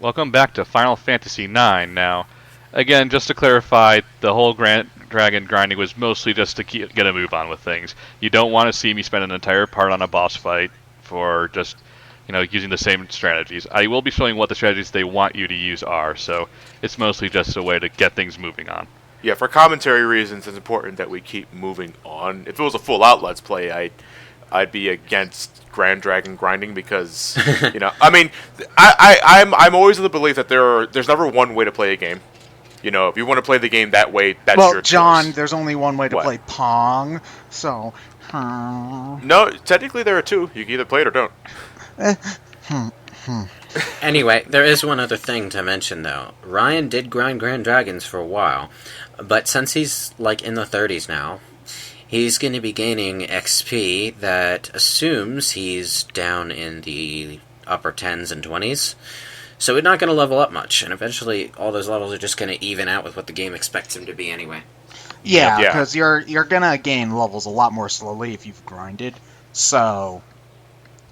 Welcome back to Final Fantasy IX. Now, again, just to clarify, the whole Dragon grinding was mostly just to get a move on with things. You don't want to see me spend an entire part on a boss fight for just, using the same strategies. I will be showing what the strategies they want you to use are, so it's mostly just a way to get things moving on. Yeah, for commentary reasons, it's important that we keep moving on. If it was a full-out Let's Play, I'd be against Grand Dragon grinding because, I mean, I'm always of the belief that there's never one way to play a game. If you want to play the game that way, that's your choice. Well, John, there's only one way to play Pong, so... No, technically there are two. You can either play it or don't. Anyway, there is one other thing to mention, though. Ryan did grind Grand Dragons for a while, but since he's, in the 30s now, he's going to be gaining XP that assumes he's down in the upper 10s and 20s. So he's not going to level up much, and eventually all those levels are just going to even out with what the game expects him to be anyway. Yeah, because you're going to gain levels a lot more slowly if you've grinded. So,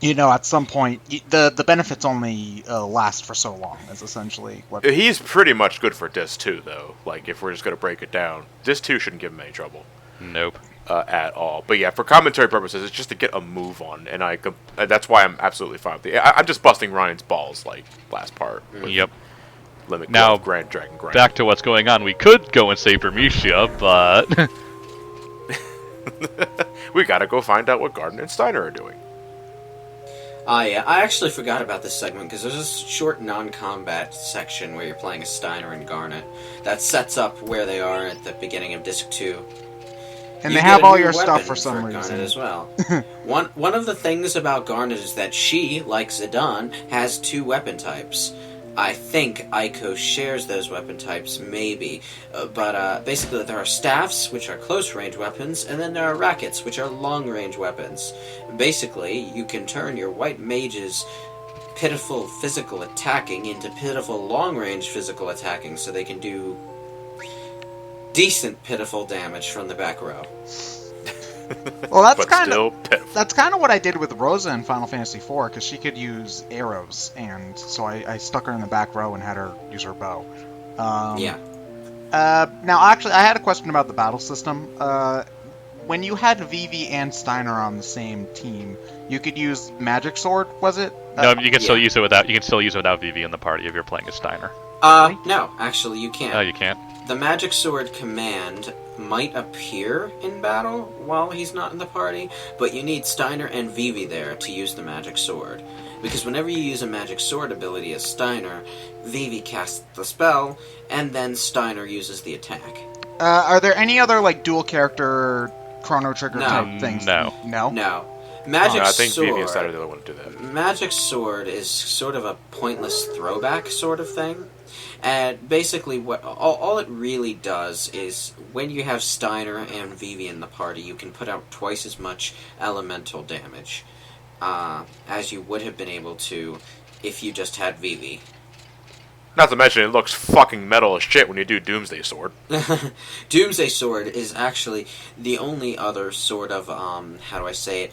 at some point, the benefits only last for so long, is essentially what... He's pretty much good for Disc 2, though. If we're just going to break it down. Disc 2 shouldn't give him any trouble. Nope. At all. But yeah, for commentary purposes, it's just to get a move on, and that's why I'm absolutely fine with it. I'm just busting Ryan's balls, last part. Yep. Limit now, Grand Dragon grind. Back to what's going on. We could go and save Burmecia, but... we gotta go find out what Garnet and Steiner are doing. Yeah, I actually forgot about this segment, because there's a short non-combat section where you're playing as Steiner and Garnet that sets up where they are at the beginning of Disc 2. And they have all your stuff for some reason. Garnet as well. One of the things about Garnet is that she, like Zidane, has two weapon types. I think Aiko shares those weapon types, maybe. But basically there are staffs, which are close-range weapons, and then there are rackets, which are long-range weapons. Basically, you can turn your white mage's pitiful physical attacking into pitiful long-range physical attacking, so they can do decent pitiful damage from the back row. Well, that's kind of what I did with Rosa in Final Fantasy IV, because she could use arrows, and so I stuck her in the back row and had her use her bow. Now, actually, I had a question about the battle system. When you had Vivi and Steiner on the same team, you could use Magic Sword, was it? No, you can still use it without. You can still use it without Vivi in the party if you're playing as Steiner. No, actually, you can't. Oh, you can't. The Magic Sword command might appear in battle while he's not in the party, but you need Steiner and Vivi there to use the Magic Sword. Because whenever you use a Magic Sword ability as Steiner, Vivi casts the spell, and then Steiner uses the attack. Are there any other, dual character Chrono Trigger type things? No. No. Magic I think Sword, Vivi and Steiner are the only one to do that. Magic Sword is sort of a pointless throwback sort of thing. And basically, what all it really does is, when you have Steiner and Vivi in the party, you can put out twice as much elemental damage as you would have been able to if you just had Vivi. Not to mention, it looks fucking metal as shit when you do Doomsday Sword. Doomsday Sword is actually the only other sort of, how do I say it,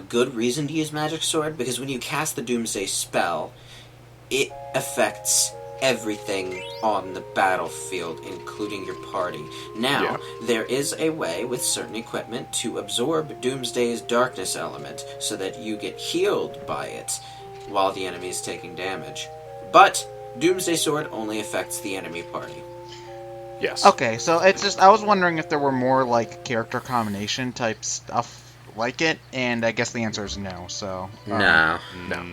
good reason to use Magic Sword, because when you cast the Doomsday spell, it affects everything on the battlefield, including your party. Now, there is a way with certain equipment to absorb Doomsday's darkness element so that you get healed by it while the enemy is taking damage. But Doomsday Sword only affects the enemy party. Yes. Okay, so it's just, I was wondering if there were more, character combination type stuff like it, and I guess the answer is no, so... No.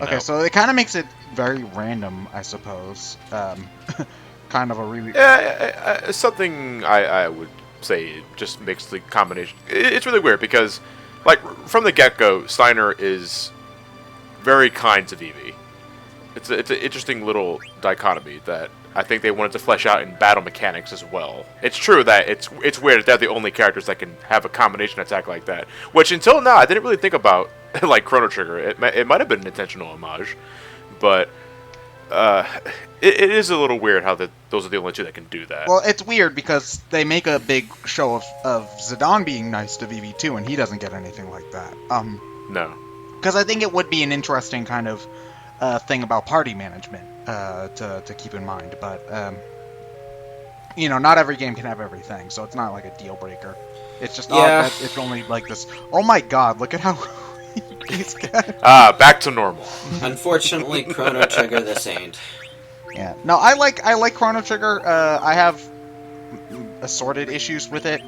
Okay, so it kind of makes it very random, I suppose. Kind of a really... Something I would say just makes the combination... It's really weird, because, from the get-go, Steiner is very kind to Vivi. It's an interesting little dichotomy that I think they wanted to flesh out in battle mechanics as well. It's true that it's weird that they're the only characters that can have a combination attack like that, which until now I didn't really think about like Chrono Trigger. It might have been an intentional homage, but it is a little weird how those are the only two that can do that. Well, it's weird because they make a big show of Zidane being nice to Vivi too, and he doesn't get anything like that. No. Because I think it would be an interesting kind of thing about party management to keep in mind. But not every game can have everything, so it's not like a deal breaker. It's just odd that it's only like this. Oh my god, look at how he's got. Back to normal. Unfortunately, Chrono Trigger, this ain't. Yeah. No, I like Chrono Trigger. I have assorted issues with it.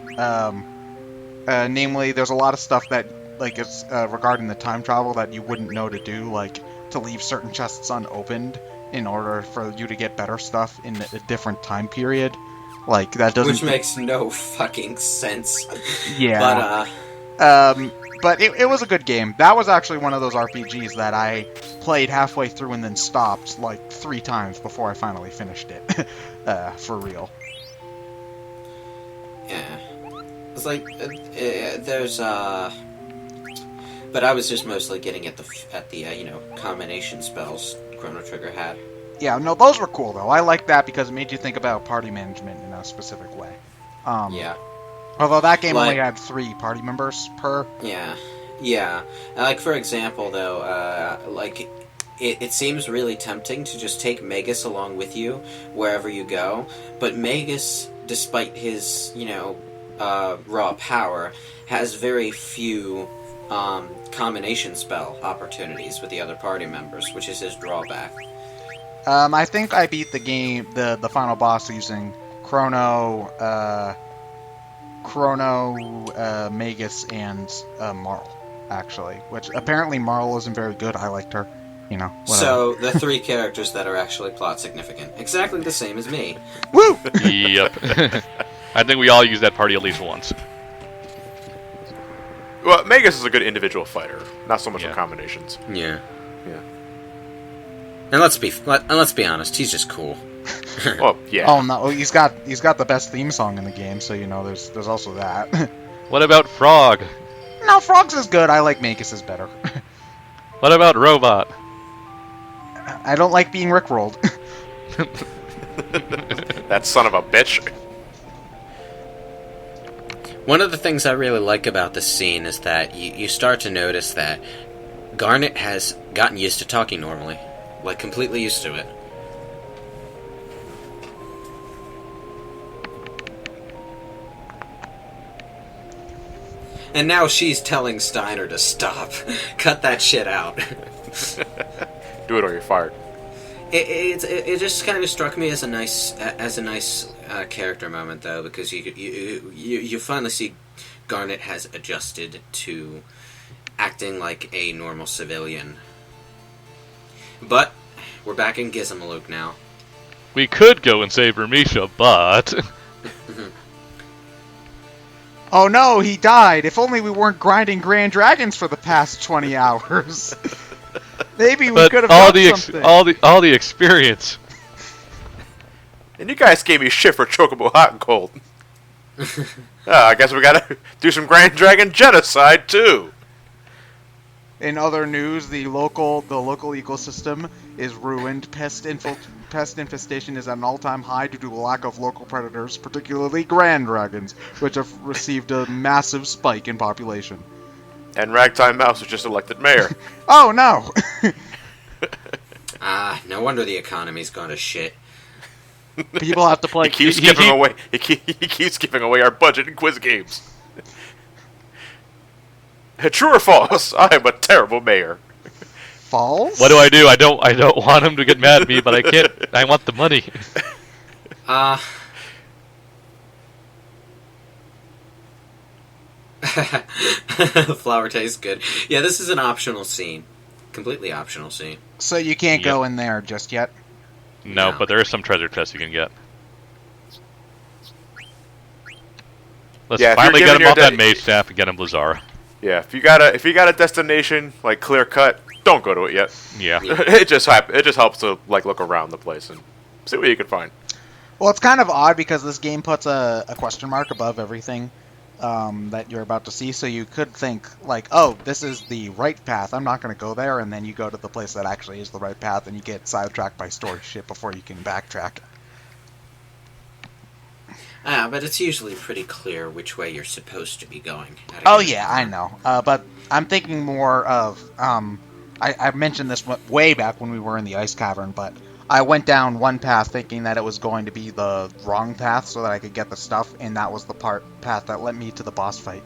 Namely, there's a lot of stuff that is regarding the time travel that you wouldn't know to do, like to leave certain chests unopened in order for you to get better stuff in a different time period. Like that doesn't. Which makes no fucking sense. Yeah. But it was a good game. That was actually one of those RPGs that I played halfway through and then stopped like 3 times before I finally finished it. For real. Yeah. It's like there's but I was just mostly getting at the combination spells Chrono Trigger had. Yeah, no, those were cool though. I liked that because it made you think about party management in a specific way. Yeah. Although that game only had 3 party members per. Yeah. Yeah. Like for example though, it seems really tempting to just take Magus along with you wherever you go, but Magus, despite his, raw power, has very few combination spell opportunities with the other party members, which is his drawback. I think I beat the game, the final boss using Chrono, Magus, and Marl, actually. Which apparently Marl isn't very good. I liked her. Whatever. So, the 3 characters that are actually plot significant. Exactly the same as me. Woo! Yep. I think we all use that party at least once. Well, Magus is a good individual fighter, not so much with combinations. Yeah. Yeah. And let's be honest, he's just cool. Well, yeah. Oh no, he's got the best theme song in the game, so there's also that. What about Frog? No, Frog's is good. I like Magus's better. What about Robot? I don't like being rickrolled. That son of a bitch. One of the things I really like about this scene is that you start to notice that Garnet has gotten used to talking normally. Like, completely used to it. And now she's telling Steiner to stop. Cut that shit out. Do it or you're fired. It just kind of struck me as a nice character moment though, because you finally see Garnet has adjusted to acting like a normal civilian. But we're back in Gizmaluke now. We could go and save Burmecia, but Oh no, he died. If only we weren't grinding Grand Dragons for the past 20 hours. Maybe we could have done something. all the experience. And you guys gave me shit for Chocobo Hot and Cold. I guess we gotta do some Grand Dragon genocide too. In other news, the local ecosystem is ruined. Pest infestation is at an all-time high due to a lack of local predators, particularly Grand Dragons, which have received a massive spike in population. And Ragtime Mouse was just elected mayor. Oh no! No wonder the economy's gone to shit. People have to play. He keeps giving away. He keeps giving away our budget in quiz games. True or false? I am a terrible mayor. False? What do? I don't want him to get mad at me, but I can't. I want the money. Flower tastes good. Yeah, this is an optional scene. Completely optional scene. So you can't go in there just yet? No, but there is some treasure chests you can get. Let's finally get him off that mage staff and get him Blazara. Yeah, if you got a destination like clear cut, don't go to it yet. Yeah. It just helps to look around the place and see what you can find. Well, it's kind of odd because this game puts a question mark above everything that you're about to see, so you could think like, oh, this is the right path, I'm not going to go there, and then you go to the place that actually is the right path and you get sidetracked by story shit before you can backtrack. But it's usually pretty clear which way you're supposed to be going. Oh yeah, I know. But I'm thinking more of I mentioned this way back when we were in the ice cavern, but I went down one path thinking that it was going to be the wrong path so that I could get the stuff, and that was the path that led me to the boss fight.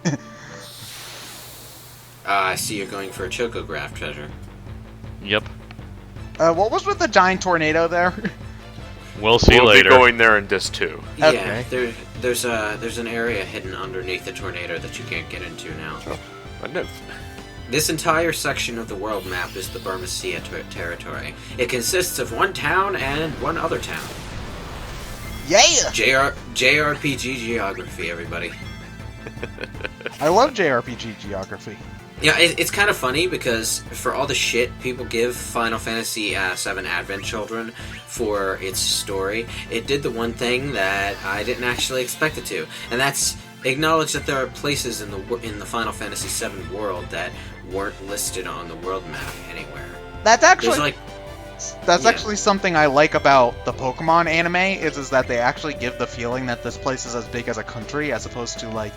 I see you're going for a Chocograph treasure. Yep. What was with the giant tornado there? We'll see we'll later. Be going there in Disc 2. Okay. Yeah, there's an area hidden underneath the tornado that you can't get into now. Oh, I know. This entire section of the world map is the Burmecia territory. It consists of one town and one other town. Yeah! JRPG geography, everybody. I love JRPG geography. Yeah, it's kind of funny because for all the shit people give Final Fantasy VII Advent Children for its story, it did the one thing that I didn't actually expect it to, and that's acknowledge that there are places in the Final Fantasy VII world that weren't listed on the world map anywhere. That's actually There's actually something I like about the Pokemon anime is that they actually give the feeling that this place is as big as a country as opposed to like,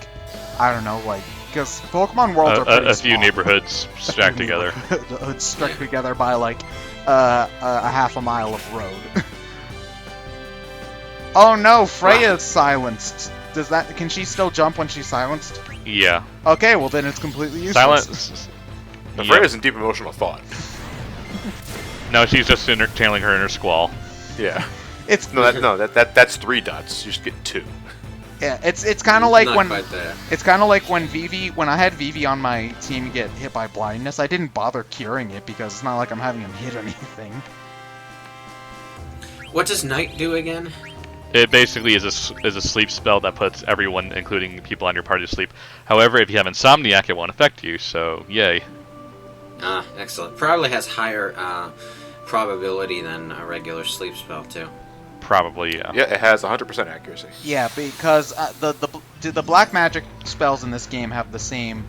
I don't know, like, because Pokemon worlds are pretty a few small. neighborhoods stacked together. It's stuck together by like a half a mile of road. Oh no, Freya's silenced. Can she still jump when she's silenced? Yeah. Okay, well then it's completely useless. Silence. The Yep. Freya's in deep emotional thought. No, she's just channeling her inner squall. Yeah. It's That's 3 dots. You just get 2. yeah, it's kind of like not when quite there. it's kind of like when when I had Vivi on my team get hit by blindness, I didn't bother curing it because it's not like I'm having him hit anything. What does Night do again? It basically is a sleep spell that puts everyone, including people on your party, to sleep. However, if you have Insomniac, it won't affect you, so yay. Ah, excellent. Probably has higher probability than a regular sleep spell, too. Probably, yeah. Yeah, it has 100% accuracy. Yeah, because the black magic spells in this game have the same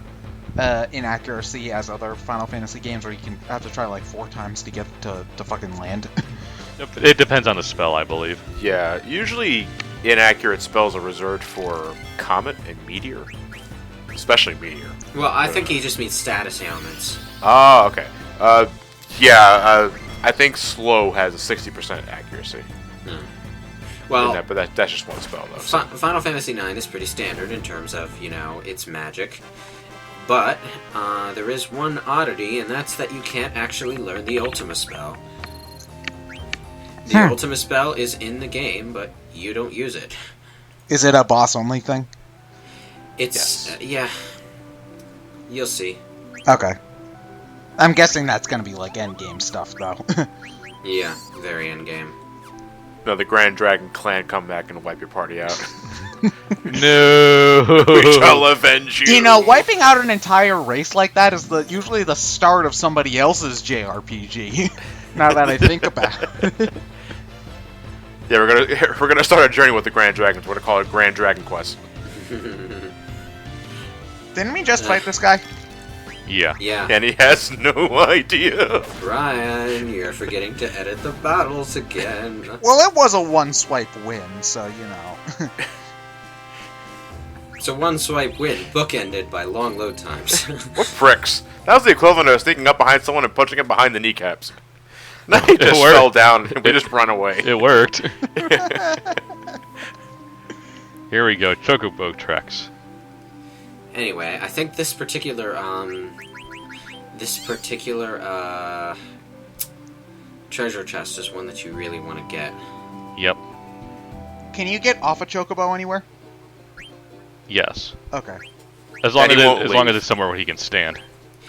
inaccuracy as other Final Fantasy games, where you can have to try like 4 times to get to fucking land. It depends on the spell, I believe. Yeah, usually inaccurate spells are reserved for Comet and Meteor. Especially Meteor. Well, I think he just means status ailments. Oh, okay. I think Slow has a 60% accuracy. Well, But that's just one spell, though. Final Fantasy IX is pretty standard in terms of, its magic. But there is one oddity, and that's that you can't actually learn the Ultima spell. The Ultima spell is in the game, but you don't use it. Is it a boss only thing? It's Yes. yeah. You'll see. Okay. I'm guessing that's gonna be like end game stuff though. Yeah, very end game. No, the Grand Dragon clan come back and wipe your party out. No! We shall avenge you! You know, wiping out an entire race like that is usually the start of somebody else's JRPG. Now that I think about it. Yeah, we're gonna start a journey with the Grand Dragons. We're gonna call it Grand Dragon Quest. Didn't we just fight this guy? Yeah. Yeah. And he has no idea. Brian, you're forgetting to edit the battles again. Well, it was a one-swipe win, so, you know. It's a one-swipe win, bookended by long load times. What pricks? That was the equivalent of sneaking up behind someone and punching him behind the kneecaps. Now he just worked. fell down and we just run away. It worked. Here we go, Chocobo tracks. Anyway, I think this particular treasure chest is one that you really want to get. Yep. Can you get off a Chocobo anywhere? Yes. Okay. As long And he won't as long as leave. it's somewhere where he can stand.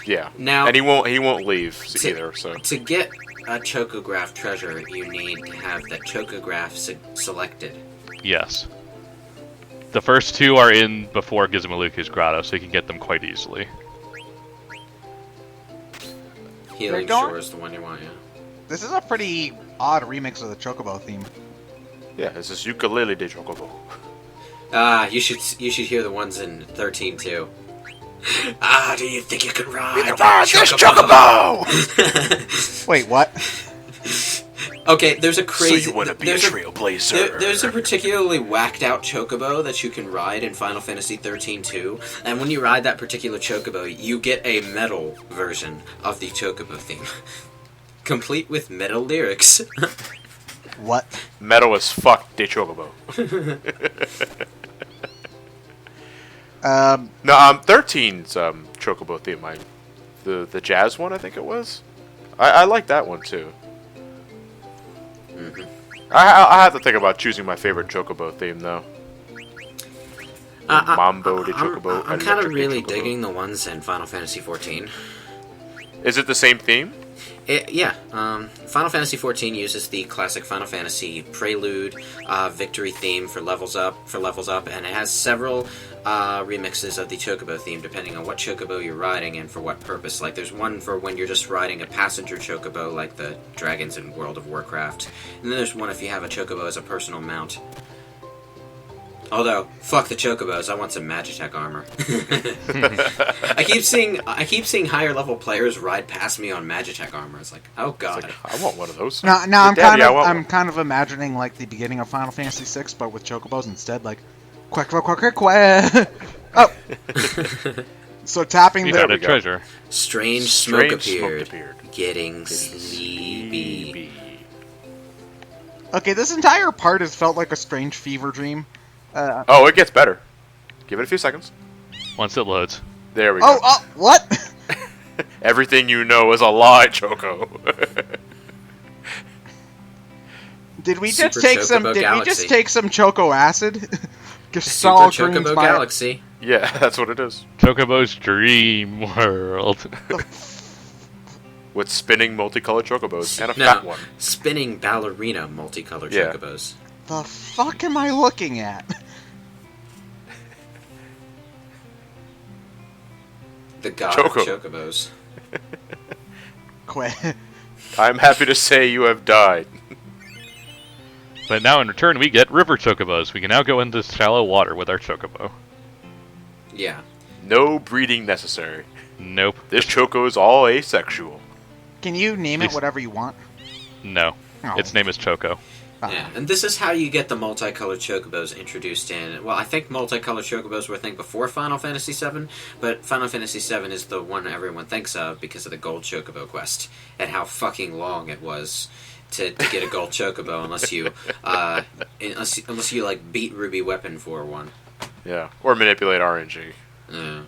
Yeah. Now- and he won't leave either. So To get a Chocograph treasure, you need to have that Chocograph selected. Yes. The first 2 are in before Gizmaluku's grotto, so you can get them quite easily. Healing going- Shore is the one you want, yeah. This is a pretty odd remix of the Chocobo theme. yeah, this is Ukulele de Chocobo. You should hear the ones in 13 too. Do you think you can ride Ride this Chocobo! Wait, what? Okay, there's a crazy. So you want to be a trailblazer? There's a particularly whacked out chocobo that you can ride in Final Fantasy 13 too, and when you ride that particular chocobo, you get a metal version of the chocobo theme, complete with metal lyrics. What? Metal as fuck, de Chocobo. No, 13's Chocobo theme, the jazz one, I think it was. I like that one too. Mm-hmm. I have to think about choosing my favorite Chocobo theme though. Mambo de Chocobo. I'm kind of really Chocobo. digging the ones in Final Fantasy 14. Is it the same theme? Yeah. Final Fantasy 14 uses the classic Final Fantasy prelude, victory theme for levels up, and it has several remixes of the Chocobo theme depending on what Chocobo you're riding and for what purpose. Like there's one for when you're just riding a passenger Chocobo, like the dragons in World of Warcraft, and then there's one if you have a Chocobo as a personal mount. Although, fuck the Chocobos, I want some Magitech armor. I keep seeing higher level players ride past me on Magitech armor. It's like, oh god. Like, I want one of those. Now Daddy, I'm kind of imagining like the beginning of Final Fantasy VI, but with chocobos instead. Like, quack quack quack quack. Oh. So tapping You the found a treasure. Strange smoke appeared. Getting sleepy. Okay, this entire part has felt like a strange fever dream. Oh, it gets better. Give it a few seconds. Once it loads. There we go. Oh, what? Everything you know is a lie, Choco. Did we Super just take Chocobo Galaxy. Choco acid? Just Super all Chocobo Galaxy. Yeah, that's what it is. Chocobo's dream world. With spinning multicolored chocobos and a fat one. Spinning ballerina multicolored Yeah. chocobos. The fuck am I looking at? The god Choco. of chocobos. Quit. I'm happy to say you have died. But now in return we get river chocobos. We can now go into shallow water with our chocobo. Yeah. No breeding necessary. Nope. This Choco is all asexual. Can you name it Please. whatever you want? No. Oh. Its name is Choco. Yeah, and this is how you get the multicolored chocobos introduced in. Well, I think multicolored chocobos were a thing before Final Fantasy VII, but Final Fantasy VII is the one everyone thinks of because of the gold chocobo quest and how fucking long it was to get a gold chocobo unless you like beat Ruby Weapon for one. Yeah. Or manipulate RNG. Yeah.